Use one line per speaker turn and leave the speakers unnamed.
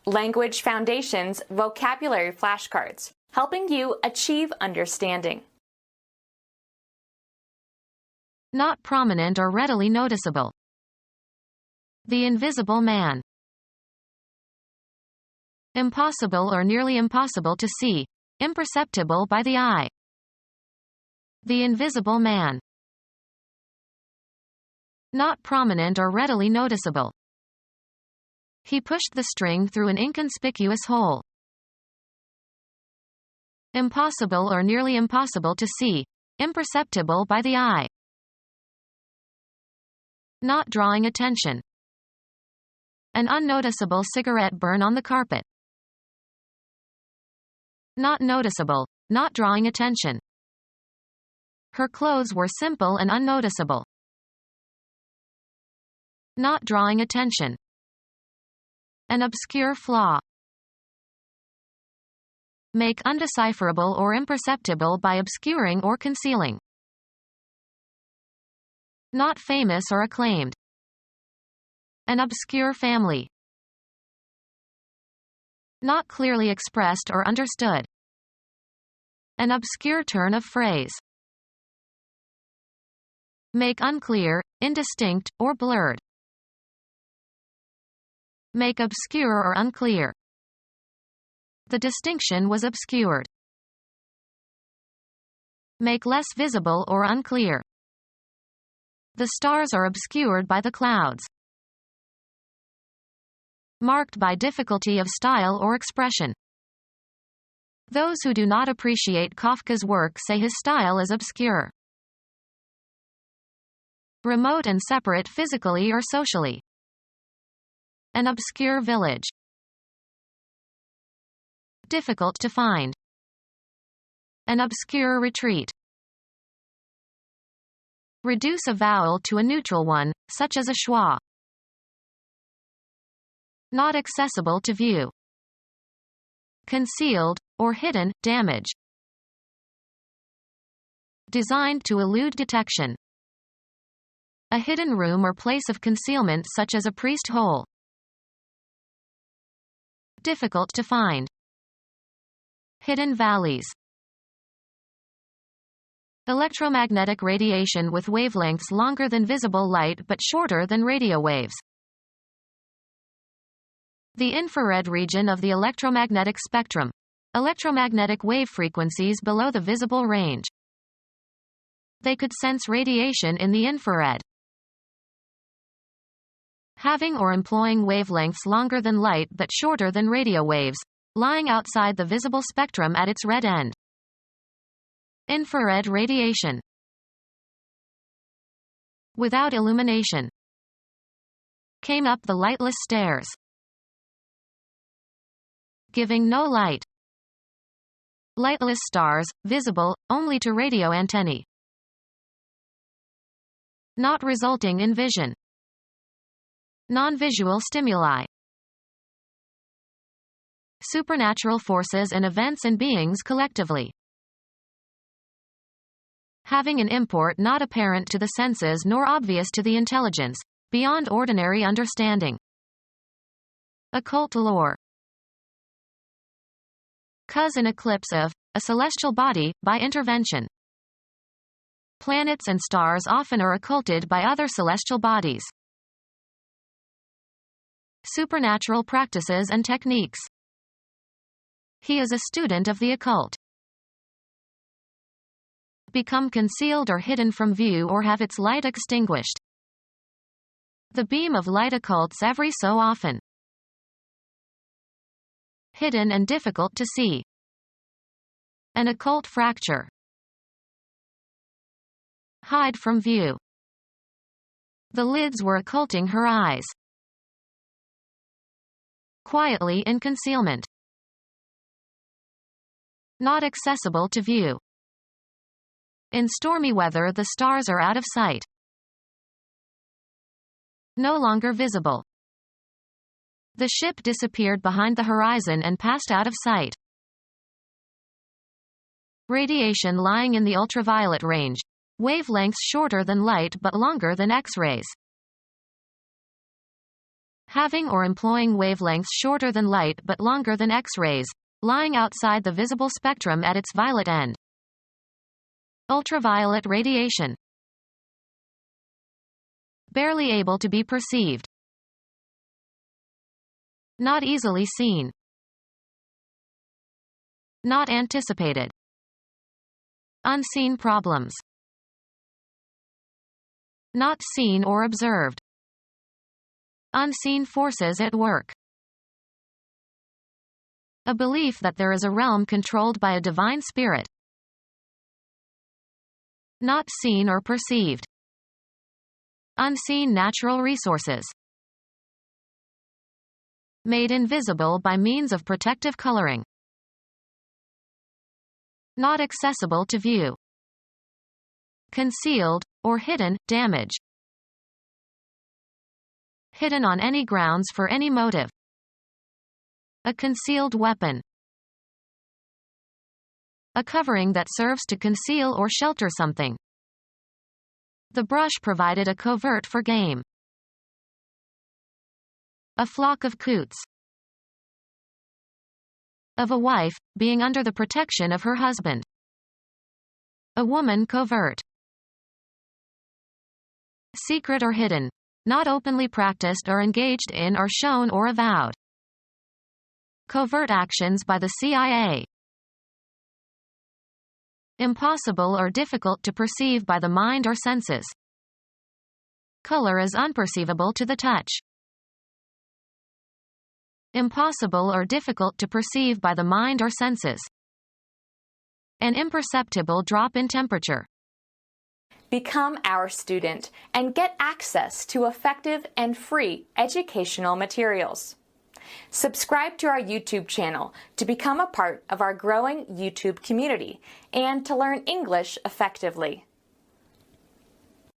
Language Foundations Vocabulary Flashcards, helping you achieve understanding.
Not prominent or readily noticeable. The invisible man. Impossible or nearly impossible to see, imperceptible by the eye. The invisible man. Not prominent or readily noticeable. He pushed the string through an inconspicuous hole. Impossible or nearly impossible to see, imperceptible by the eye. Not drawing attention. An unnoticeable cigarette burn on the carpet. Not noticeable, not drawing attention. Her clothes were simple and unnoticeable. Not drawing attention. An obscure flaw. Make undecipherable or imperceptible by obscuring or concealing. Not famous or acclaimed. An obscure family. Not clearly expressed or understood. An obscure turn of phrase. Make unclear, indistinct, or blurred. Make obscure or unclear. The distinction was obscured. Make less visible or unclear. The stars are obscured by the clouds. Marked by difficulty of style or expression. Those who do not appreciate Kafka's work say his style is obscure. Remote and separate physically or socially. An obscure village. Difficult to find. An obscure retreat. Reduce a vowel to a neutral one, such as a schwa. Not accessible to view. Concealed, or hidden, damage. Designed to elude detection. A hidden room or place of concealment such as a priest hole. Difficult to find. Hidden valleys. Electromagnetic radiation with wavelengths longer than visible light but shorter than radio waves. The infrared region of the electromagnetic spectrum. Electromagnetic wave frequencies below the visible range. They could sense radiation in the infrared. Having or employing wavelengths longer than light but shorter than radio waves, lying outside the visible spectrum at its red end. Infrared radiation. Without illumination. Came up the lightless stairs. Giving no light. Lightless stars, visible only to radio antennae. Not resulting in vision. Non-visual stimuli. Supernatural forces and events and beings collectively. Having an import not apparent to the senses nor obvious to the intelligence, beyond ordinary understanding. Occult lore. Cause an eclipse of a celestial body by intervention. Planets and stars often are occulted by other celestial bodies. Supernatural practices and techniques. He is a student of the occult. Become concealed or hidden from view or have its light extinguished. The beam of light occults every so often. Hidden and difficult to see. An occult fracture. Hide from view. The lids were occulting her eyes. Quietly in concealment. Not accessible to view. In stormy weather the stars are out of sight. No longer visible. The ship disappeared behind the horizon and passed out of sight. Radiation lying in the ultraviolet range. Wavelengths shorter than light but longer than X-rays. having or employing wavelengths shorter than light but longer than X-rays, lying outside the visible spectrum at its violet end. Ultraviolet radiation. Barely able to be perceived. Not easily seen. Not anticipated. Unseen problems. Not seen or observed. Unseen forces at work. A belief that there is a realm controlled by a divine spirit. Not seen or perceived. Unseen natural resources. Made invisible by means of protective coloring. Not accessible to view. Concealed, or hidden, damage. Hidden on any grounds for any motive. A concealed weapon. A covering that serves to conceal or shelter something. The brush provided a covert for game. A flock of coots. Of a wife, being under the protection of her husband. A woman covert. Secret or hidden. Not openly practiced or engaged in or shown or avowed. Covert actions by the CIA. Impossible or difficult to perceive by the mind or senses. Color is unperceivable to the touch. Impossible or difficult to perceive by the mind or senses. An imperceptible drop in temperature.
Become our student and get access to effective and free educational materials. Subscribe to our YouTube channel to become a part of our growing YouTube community and to learn English effectively.